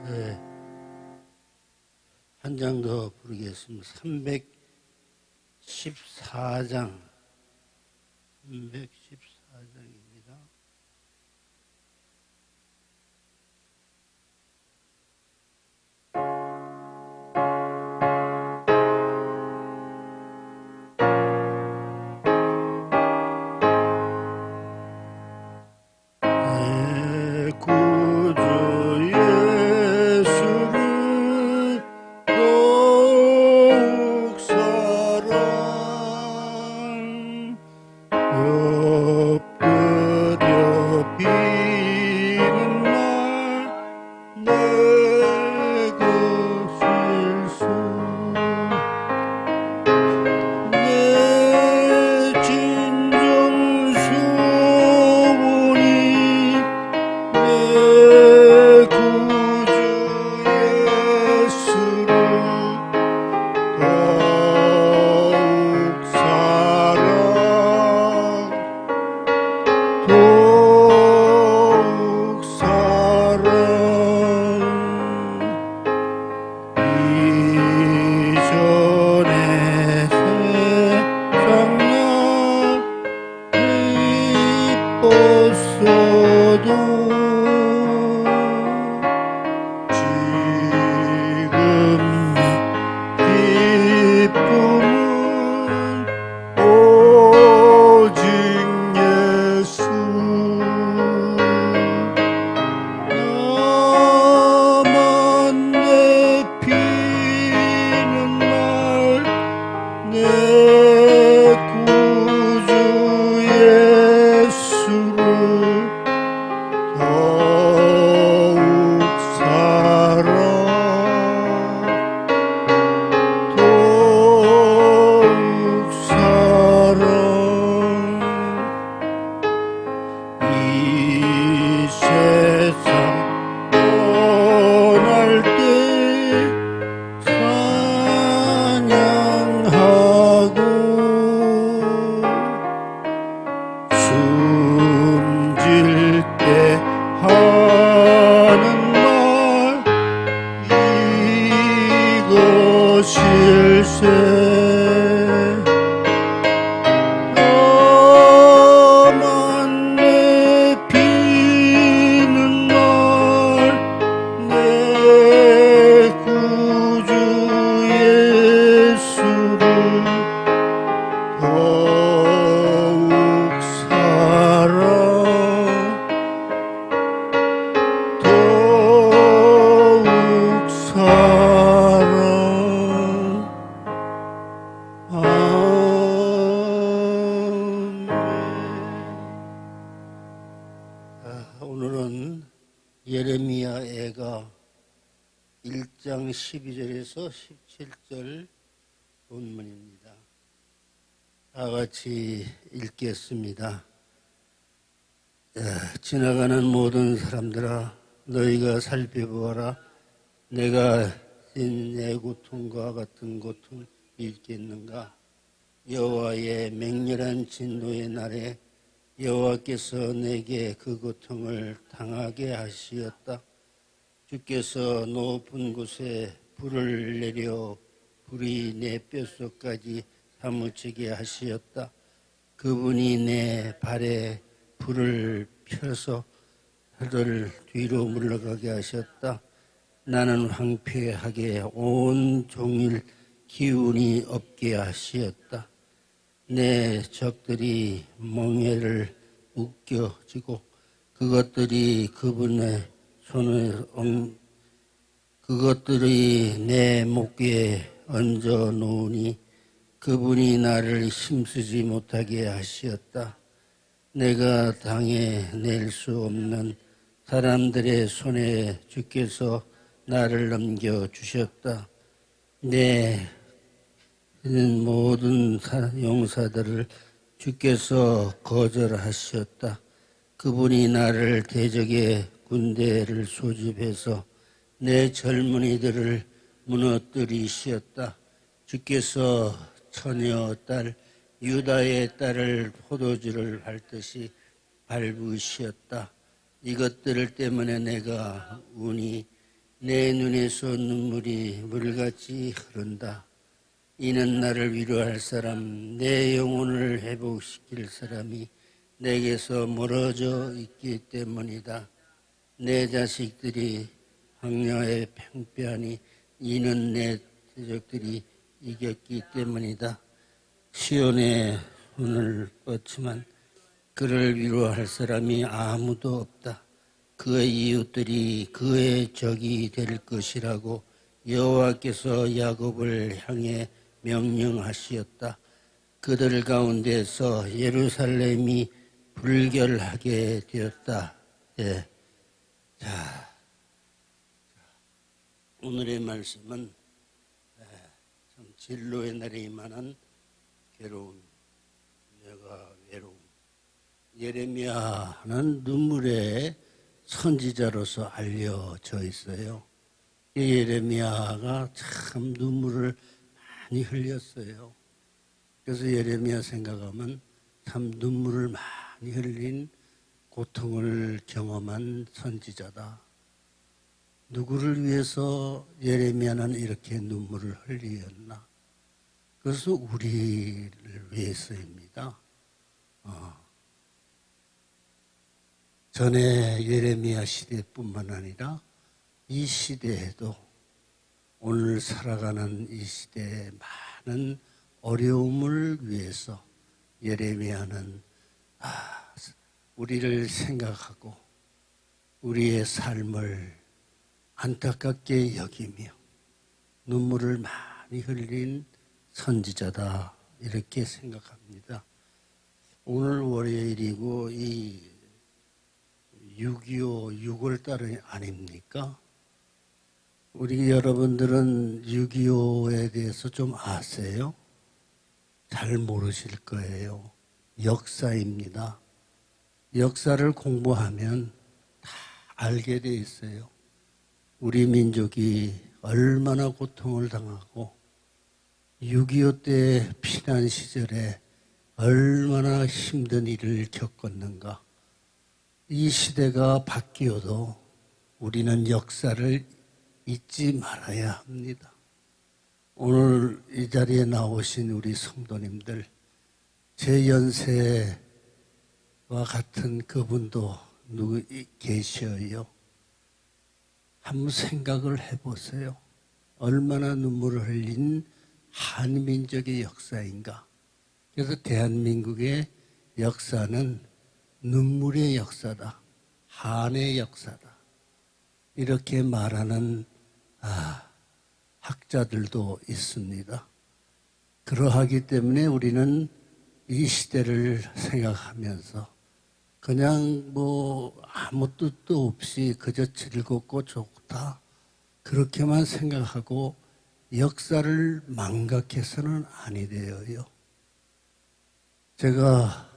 네, 한 장 더 부르겠습니다. 314장. 314장입니다. 내 구주 예수를 더욱 사랑 엎드려 비는 날 내 것일세 내 진정수원이 내 구주 예수를 더욱 사랑 더욱 사랑 이전에 세상 날 기뻤어도 지금 내 기쁨은 오직 예수 나만 내 피는 날 내 구주 예수를 더욱 사랑 더욱 사랑 이 세상 떠날 때 찬양하고 숨질 때 하는 말 이것일세 나만 내 피는 날 내 구주 예수를 더욱 사랑 더욱 사랑 아멘. 오늘은 예레미야 애가 1장 12절에서 17절 본문입니다. 다 같이 읽겠습니다. 지나가는 모든 사람들아 너희가 살펴보아라. 내가 진 내 고통과 같은 고통이 있겠는가. 여호와의 맹렬한 진노의 날에 여호와께서 내게 그 고통을 당하게 하시었다. 주께서 높은 곳에 불을 내려 불이 내 뼛속까지 사무치게 하시었다. 그분이 내 발에 불을 펴서 저를 뒤로 물러가게 하셨다. 나는 황폐하게 온 종일 기운이 없게 하시었다. 내 적들이 멍에를 웃겨지고 그것들이 그분의 손을 그것들이 내 목에 얹어 놓으니 그분이 나를 힘쓰지 못하게 하시었다. 내가 당해낼 수 없는 사람들의 손에 주께서 나를 넘겨주셨다. 내 모든 용사들을 주께서 거절하셨다. 그분이 나를 대적의 군대를 소집해서 내 젊은이들을 무너뜨리시었다. 주께서 처녀 딸 유다의 딸을 포도주를 밟듯이 밟으시었다. 이것들 때문에 내가 우니 내 눈에서 눈물이 물같이 흐른다. 이는 나를 위로할 사람, 내 영혼을 회복시킬 사람이 내게서 멀어져 있기 때문이다. 내 자식들이 황야에 팽배하니 이는 내 대적들이 이겼기 때문이다. 시온의 손을 뻗지만 그를 위로할 사람이 아무도 없다. 그의 이웃들이 그의 적이 될 것이라고 여호와께서 야곱을 향해 명령하시었다. 그들 가운데서 예루살렘이 불결하게 되었다. 예. 자, 오늘의 말씀은 참 진로의 날에 임하는 괴로움, 내가 외로움. 예레미야는 눈물의 선지자로서 알려져 있어요. 이 예레미야가 참 눈물을 많이 흘렸어요. 그래서 예레미야 생각하면 참 눈물을 많이 흘린 고통을 경험한 선지자다. 누구를 위해서 예레미야는 이렇게 눈물을 흘리었나? 그래서 우리를 위해서입니다. 전에 예레미야 시대뿐만 아니라 이 시대에도 오늘 살아가는 이 시대의 많은 어려움을 위해서 예레미야는 우리를 생각하고 우리의 삶을 안타깝게 여기며 눈물을 많이 흘린 선지자다 이렇게 생각합니다. 오늘 월요일이고 이 6.25 6월달 아닙니까? 우리 여러분들은 6.25에 대해서 좀 아세요? 잘 모르실 거예요. 역사입니다. 역사를 공부하면 다 알게 돼 있어요. 우리 민족이 얼마나 고통을 당하고 6.25 때 피난 시절에 얼마나 힘든 일을 겪었는가. 이 시대가 바뀌어도 우리는 역사를 잊지 말아야 합니다. 오늘 이 자리에 나오신 우리 성도님들, 제 연세와 같은 그분도 누구 계셔요. 한번 생각을 해보세요. 얼마나 눈물을 흘린 한민족의 역사인가. 그래서 대한민국의 역사는 눈물의 역사다. 한의 역사다. 이렇게 말하는 학자들도 있습니다. 그러하기 때문에 우리는 이 시대를 생각하면서 그냥 뭐 아무 뜻도 없이 그저 즐겁고 좋다. 그렇게만 생각하고 역사를 망각해서는 아니 되어요. 제가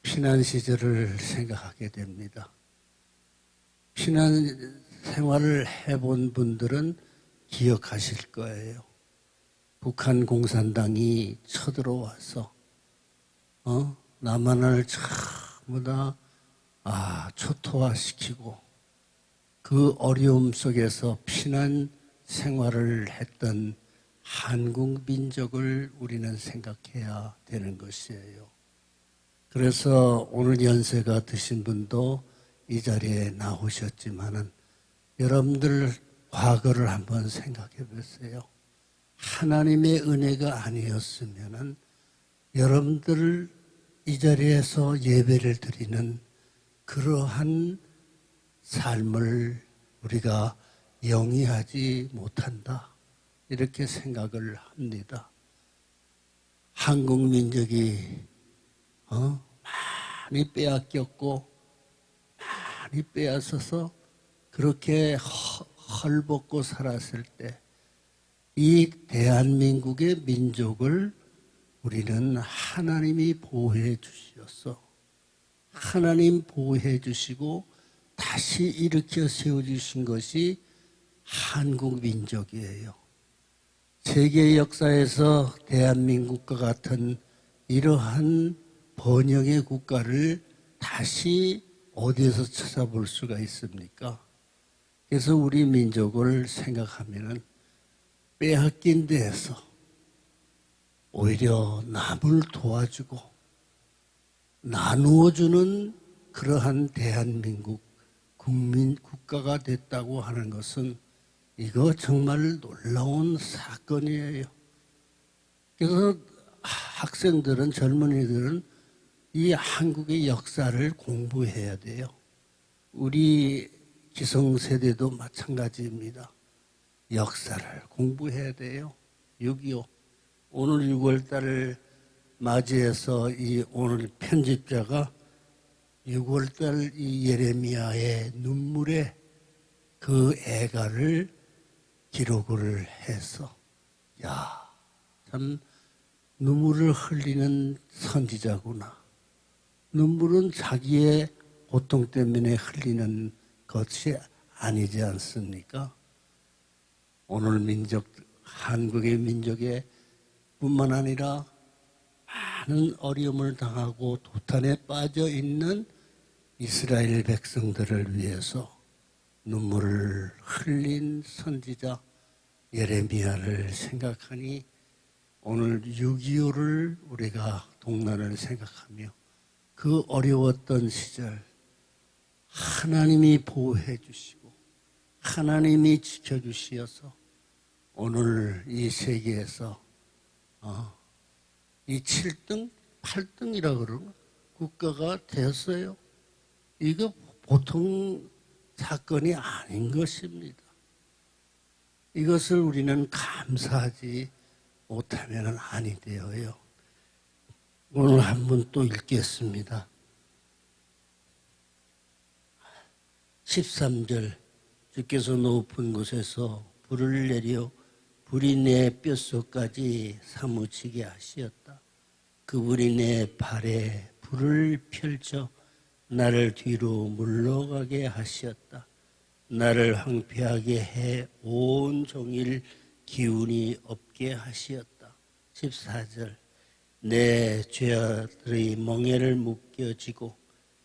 피난 시절을 생각하게 됩니다. 피난 생활을 해본 분들은 기억하실 거예요. 북한 공산당이 쳐들어와서 남한을 전부 다 초토화시키고 그 어려움 속에서 피난 생활을 했던 한국 민족을 우리는 생각해야 되는 것이에요. 그래서 오늘 연세가 드신 분도 이 자리에 나오셨지만은 여러분들 과거를 한번 생각해 보세요. 하나님의 은혜가 아니었으면은 여러분들 이 자리에서 예배를 드리는 그러한 삶을 우리가 영위하지 못한다. 이렇게 생각을 합니다. 한국 민족이 많이 빼앗겼고 많이 빼앗아서 그렇게 헐벗고 살았을 때 이 대한민국의 민족을 우리는 하나님이 보호해 주셨어. 하나님 보호해 주시고 다시 일으켜 세워주신 것이 한국 민족이에요. 세계 역사에서 대한민국과 같은 이러한 번영의 국가를 다시 어디에서 찾아볼 수가 있습니까? 그래서 우리 민족을 생각하면은 빼앗긴 데에서 오히려 남을 도와주고 나누어주는 그러한 대한민국 국가가 됐다고 하는 것은 이거 정말 놀라운 사건이에요. 그래서 학생들은, 젊은이들은 이 한국의 역사를 공부해야 돼요. 우리 기성세대도 마찬가지입니다. 역사를 공부해야 돼요. 6.25 오늘 6월달을 맞이해서 이 오늘 편집자가 6월달 이 예레미야의 눈물의 그 애가를 기록을 해서 참 눈물을 흘리는 선지자구나. 눈물은 자기의 고통 때문에 흘리는 것이 아니지 않습니까? 오늘 민족, 한국의 민족에 뿐만 아니라 많은 어려움을 당하고 도탄에 빠져 있는 이스라엘 백성들을 위해서 눈물을 흘린 선지자 예레미야를 생각하니 오늘 6.25를 우리가 동란을 생각하며 그 어려웠던 시절 하나님이 보호해 주시고 하나님이 지켜주시어서 오늘 이 세계에서 이 7등, 8등이라 그러나 국가가 되었어요. 이거 보통 사건이 아닌 것입니다. 이것을 우리는 감사하지 못하면 아니 되어요. 오늘 한번 또 읽겠습니다. 13절 주께서 높은 곳에서 불을 내려 불이 내 뼛속까지 사무치게 하시었다. 그분이 내 발에 불을 펼쳐 나를 뒤로 물러가게 하시었다. 나를 황폐하게 해 온 종일 기운이 없게 하시었다. 14절 내 죄악들의 멍에를 묶여지고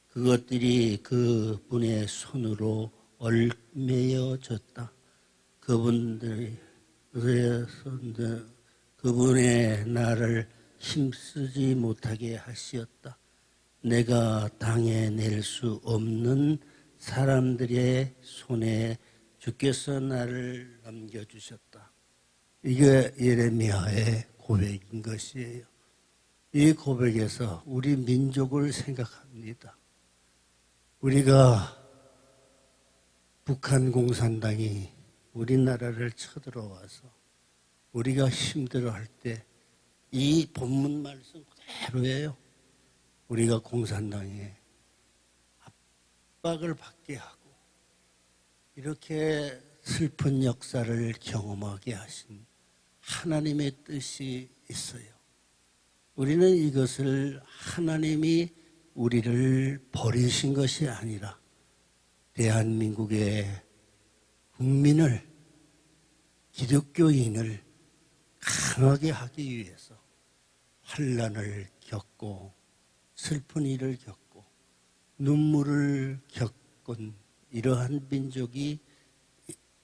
그것들이 그분의 손으로 얼매여졌다. 그분의 나를 힘쓰지 못하게 하시었다. 내가 당해낼 수 없는 사람들의 손에 주께서 나를 넘겨주셨다. 이게 예레미야의 고백인 것이에요. 이 고백에서 우리 민족을 생각합니다. 우리가 북한 공산당이 우리나라를 쳐들어와서 우리가 힘들어할 때 이 본문 말씀 그대로예요. 우리가 공산당에 압박을 받게 하고 이렇게 슬픈 역사를 경험하게 하신 하나님의 뜻이 있어요. 우리는 이것을 하나님이 우리를 버리신 것이 아니라 대한민국의 국민을, 기독교인을 강하게 하기 위해서 환난을 겪고 슬픈 일을 겪고 눈물을 겪은 이러한 민족이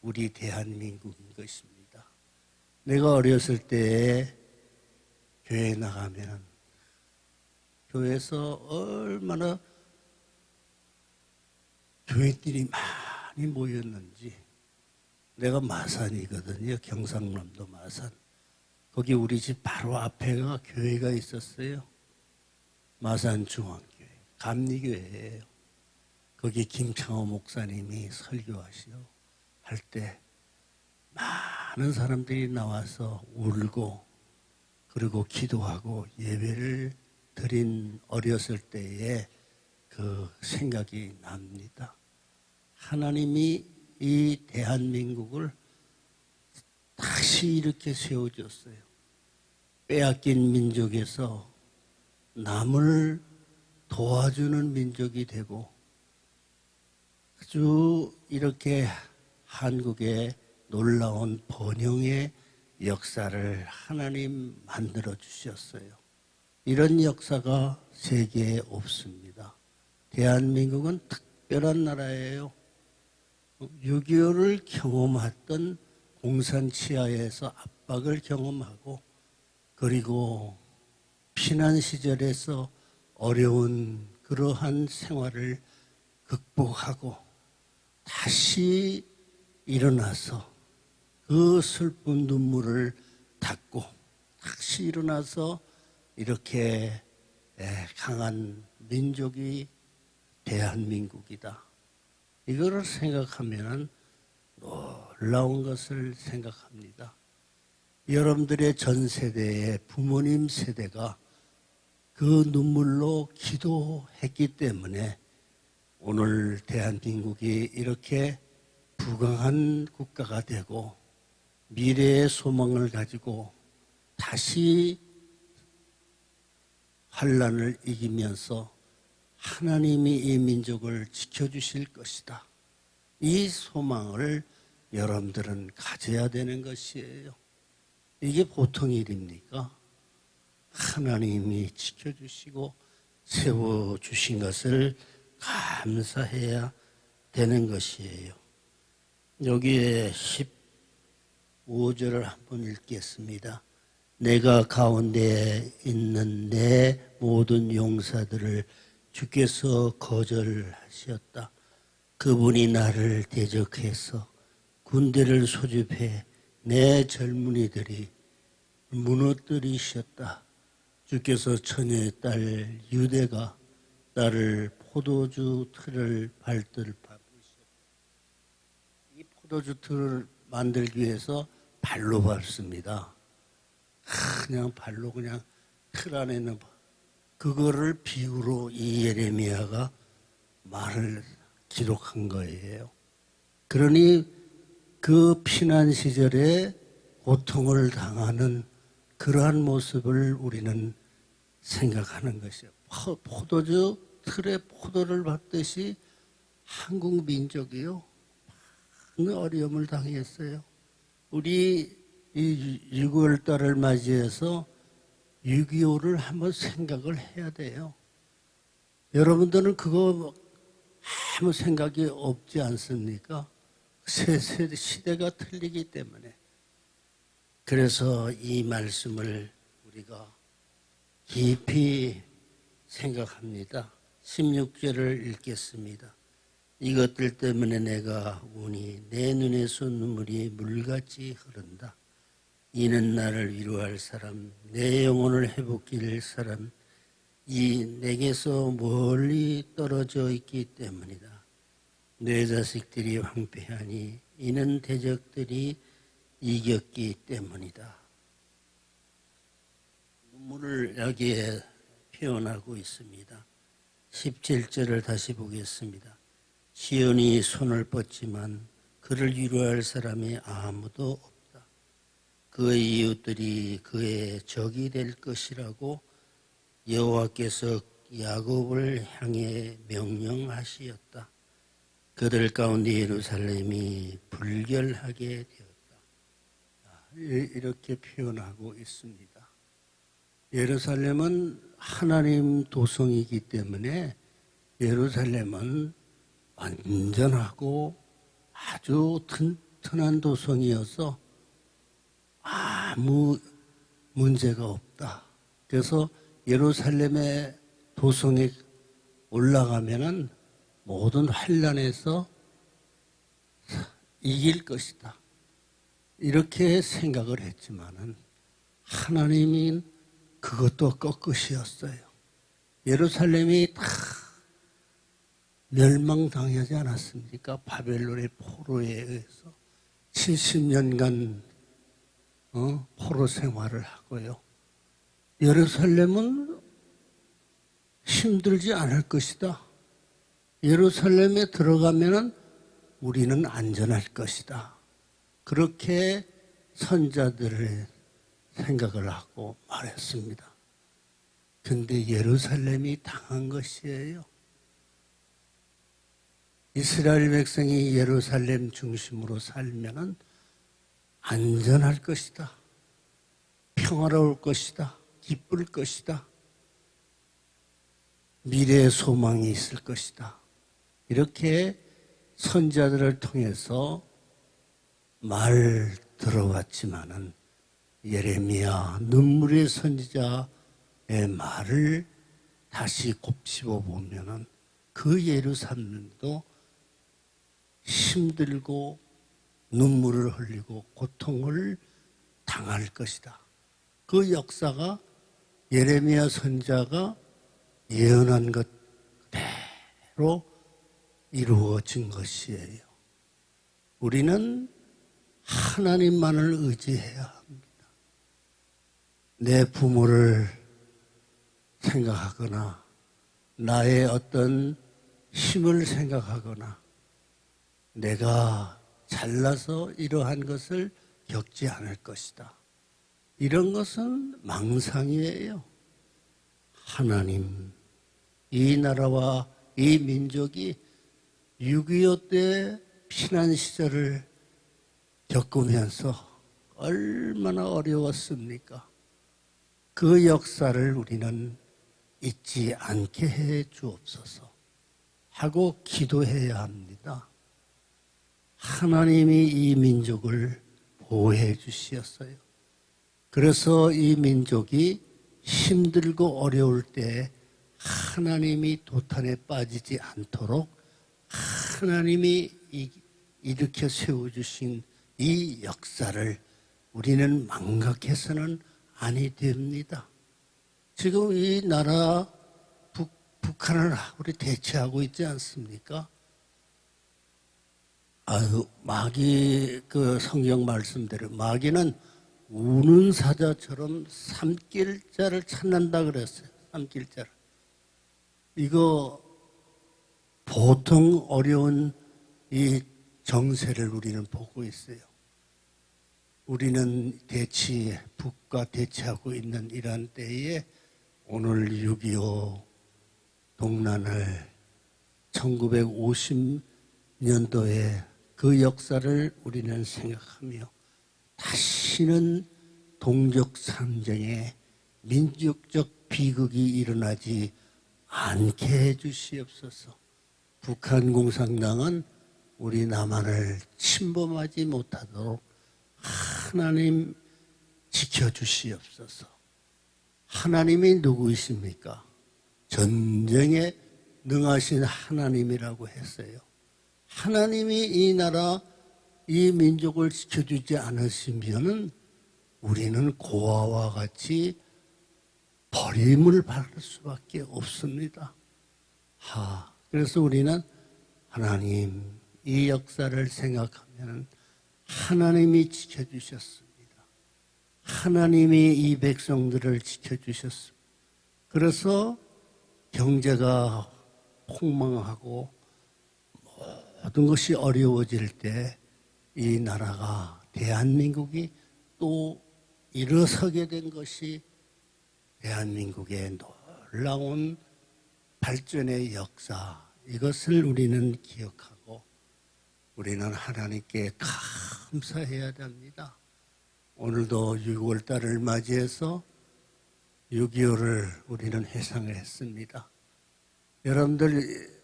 우리 대한민국인 것입니다. 내가 어렸을 때 교회에 나가면 교회에서 얼마나 교회들이 많이 모였는지. 내가 마산이거든요. 경상남도 마산. 거기 우리 집 바로 앞에가 교회가 있었어요. 마산 중앙교회, 감리교회예요. 거기 김창호 목사님이 설교하시오 할 때 많은 사람들이 나와서 울고 그리고 기도하고 예배를 드린 어렸을 때의 그 생각이 납니다. 하나님이 이 대한민국을 다시 이렇게 세워줬어요. 빼앗긴 민족에서 남을 도와주는 민족이 되고 아주 이렇게 한국의 놀라운 번영의 역사를 하나님 만들어 주셨어요. 이런 역사가 세계에 없습니다. 대한민국은 특별한 나라예요. 6.25를 경험했던 공산 치하에서 압박을 경험하고 그리고 피난 시절에서 어려운 그러한 생활을 극복하고 다시 일어나서 그 슬픈 눈물을 닦고 다시 일어나서 이렇게 강한 민족이 대한민국이다. 이거를 생각하면 놀라운 것을 생각합니다. 여러분들의 전 세대의 부모님 세대가 그 눈물로 기도했기 때문에 오늘 대한민국이 이렇게 부강한 국가가 되고 미래의 소망을 가지고 다시 환란을 이기면서 하나님이 이 민족을 지켜주실 것이다. 이 소망을 여러분들은 가져야 되는 것이에요. 이게 보통 일입니까? 하나님이 지켜주시고 세워주신 것을 감사해야 되는 것이에요. 여기에 15절을 한번 읽겠습니다. 내가 가운데 있는 내 모든 용사들을 주께서 거절하셨다. 그분이 나를 대적해서 군대를 소집해 내 젊은이들이 무너뜨리셨다. 주께서 처녀의 딸 유대가 나를 포도주 틀을 밟듯 밟으셨다. 이 포도주 틀을 만들기 위해서 발로 밟습니다. 그냥 발로 그냥 틀 안에는 그거를 비유로 이 예레미야가 말을 기록한 거예요. 그러니 그 피난 시절에 고통을 당하는 그러한 모습을 우리는 생각하는 것이에요. 포도주 틀에 포도를 밟듯이 한국 민족이요. 많은 어려움을 당했어요. 우리 이 6월 달을 맞이해서 6.25를 한번 생각을 해야 돼요. 여러분들은 그거 아무 생각이 없지 않습니까? 시대가 틀리기 때문에. 그래서 이 말씀을 우리가 깊이 생각합니다. 16절을 읽겠습니다. 이것들 때문에 내가 우니 내 눈에서 눈물이 물같이 흐른다. 이는 나를 위로할 사람, 내 영혼을 회복할 사람, 이 내게서 멀리 떨어져 있기 때문이다. 내 자식들이 황폐하니 이는 대적들이 이겼기 때문이다. 눈물을 여기에 표현하고 있습니다. 17절을 다시 보겠습니다. 시온이 손을 뻗지만 그를 위로할 사람이 아무도 없다. 그의 이웃들이 그의 적이 될 것이라고 여호와께서 야곱을 향해 명령하시었다. 그들 가운데 예루살렘이 불결하게 되었다. 이렇게 표현하고 있습니다. 예루살렘은 하나님 도성이기 때문에 예루살렘은 완전하고 아주 튼튼한 도성이어서 아무 문제가 없다. 그래서 예루살렘의 도성에 올라가면은 모든 환란에서 이길 것이다. 이렇게 생각을 했지만은 하나님이 그것도 거꾸시였어요. 예루살렘이 다 멸망당하지 않았습니까? 바벨론의 포로에 의해서 70년간 포로 생활을 하고요. 예루살렘은 힘들지 않을 것이다. 예루살렘에 들어가면은 우리는 안전할 것이다. 그렇게 선자들의 생각을 하고 말했습니다. 근데 예루살렘이 당한 것이에요. 이스라엘 백성이 예루살렘 중심으로 살면은 안전할 것이다. 평화로울 것이다. 기쁠 것이다. 미래의 소망이 있을 것이다. 이렇게 선자들을 통해서 말 들어왔지만은 예레미야 눈물의 선지자의 말을 다시 곱씹어 보면은 그 예루살렘도 힘들고 눈물을 흘리고 고통을 당할 것이다. 그 역사가 예레미야 선지자가 예언한 것 그대로 이루어진 것이에요. 우리는 하나님만을 의지해야 합니다. 내 부모를 생각하거나 나의 어떤 힘을 생각하거나 내가 잘나서 이러한 것을 겪지 않을 것이다. 이런 것은 망상이에요. 하나님, 이 나라와 이 민족이 6.25 때 피난 시절을 겪으면서 얼마나 어려웠습니까? 그 역사를 우리는 잊지 않게 해 주옵소서 하고 기도해야 합니다. 하나님이 이 민족을 보호해 주시었어요. 그래서 이 민족이 힘들고 어려울 때 하나님이 도탄에 빠지지 않도록 하나님이 일으켜 세워주신 이 역사를 우리는 망각해서는 아니 됩니다. 지금 이 나라 북한을 우리 대체하고 있지 않습니까? 마귀 그 성경 말씀대로 마귀는 우는 사자처럼 삼킬자를 찾는다 그랬어요. 삼킬자를. 이거 보통 어려운 이 정세를 우리는 보고 있어요. 우리는 북과 대치하고 있는 이런 때에 오늘 6.25 동란을 1950년도에 그 역사를 우리는 생각하며 다시는 동족 상정에 민족적 비극이 일어나지 않게 해주시옵소서. 북한 공산당은 우리 남한을 침범하지 못하도록 하나님 지켜주시옵소서. 하나님이 누구이십니까? 전쟁에 능하신 하나님이라고 했어요. 하나님이 이 나라, 이 민족을 지켜주지 않으시면 우리는 고아와 같이 버림을 받을 수밖에 없습니다. 그래서 우리는 하나님, 이 역사를 생각하면 하나님이 지켜주셨습니다. 하나님이 이 백성들을 지켜주셨습니다. 그래서 경제가 폭망하고 모든 것이 어려워질 때 이 나라가 대한민국이 또 일어서게 된 것이 대한민국의 놀라운 발전의 역사, 이것을 우리는 기억하고 우리는 하나님께 감사해야 됩니다. 오늘도 6월 달을 맞이해서 6.25를 우리는 회상을 했습니다. 여러분들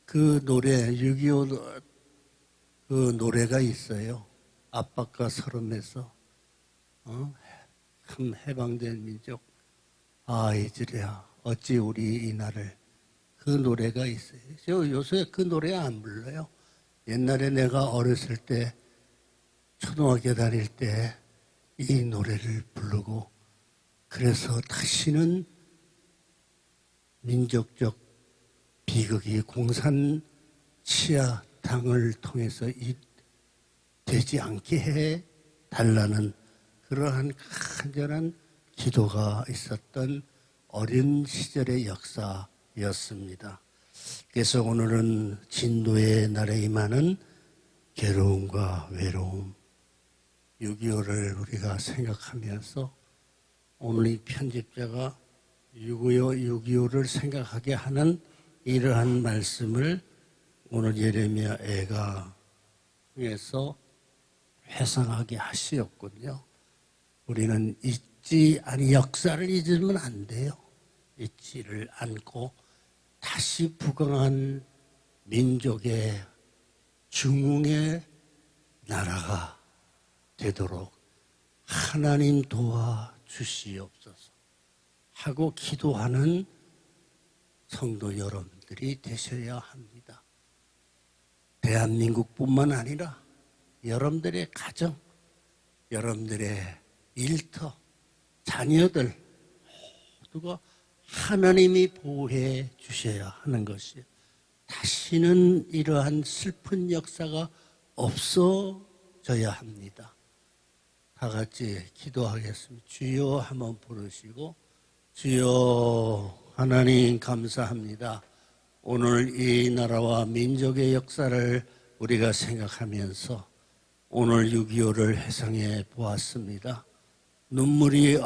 그 노래 6.25 그 노래가 있어요. 압박과 서름에서 참 해방된 민족 이제야 어찌 우리 이 날을, 그 노래가 있어요. 저 요새 그 노래 안 불러요. 옛날에 내가 어렸을 때 초등학교 다닐 때 이 노래를 부르고 그래서 다시는 민족적 비극이 공산 치하 당을 통해서 되지 않게 해 달라는 그러한 간절한 기도가 있었던 어린 시절의 역사였습니다. 그래서 오늘은 진도의 날에 임하는 괴로움과 외로움, 6.25를 우리가 생각하면서 오늘 이 편집자가 6.25를 생각하게 하는 이러한 말씀을 오늘 예레미야 애가 통해서 회상하게 하시었군요. 우리는 역사를 잊으면 안 돼요. 잊지를 않고 다시 부강한 민족의 중흥의 나라가 되도록 하나님 도와주시옵소서 하고 기도하는 성도 여러분들이 되셔야 합니다. 대한민국뿐만 아니라 여러분들의 가정, 여러분들의 일터, 자녀들 모두가 하나님이 보호해 주셔야 하는 것이에요. 다시는 이러한 슬픈 역사가 없어져야 합니다. 다 같이 기도하겠습니다. 주여 한번 부르시고, 주여 하나님 감사합니다. 오늘 이 나라와 민족의 역사를 우리가 생각하면서 오늘 6.25를 회상해 보았습니다. 눈물이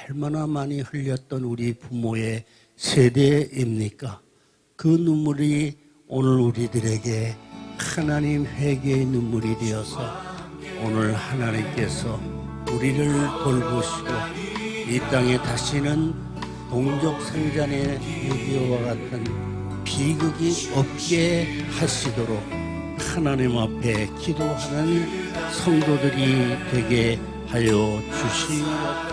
얼마나 많이 흘렸던 우리 부모의 세대입니까? 그 눈물이 오늘 우리들에게 하나님 회개의 눈물이 되어서 오늘 하나님께서 우리를 돌보시고 이 땅에 다시는 동족상잔의 6.25와 같은 비극이 없게 하시도록 하나님 앞에 기도하는 성도들이 되게 하여 주시옵소서.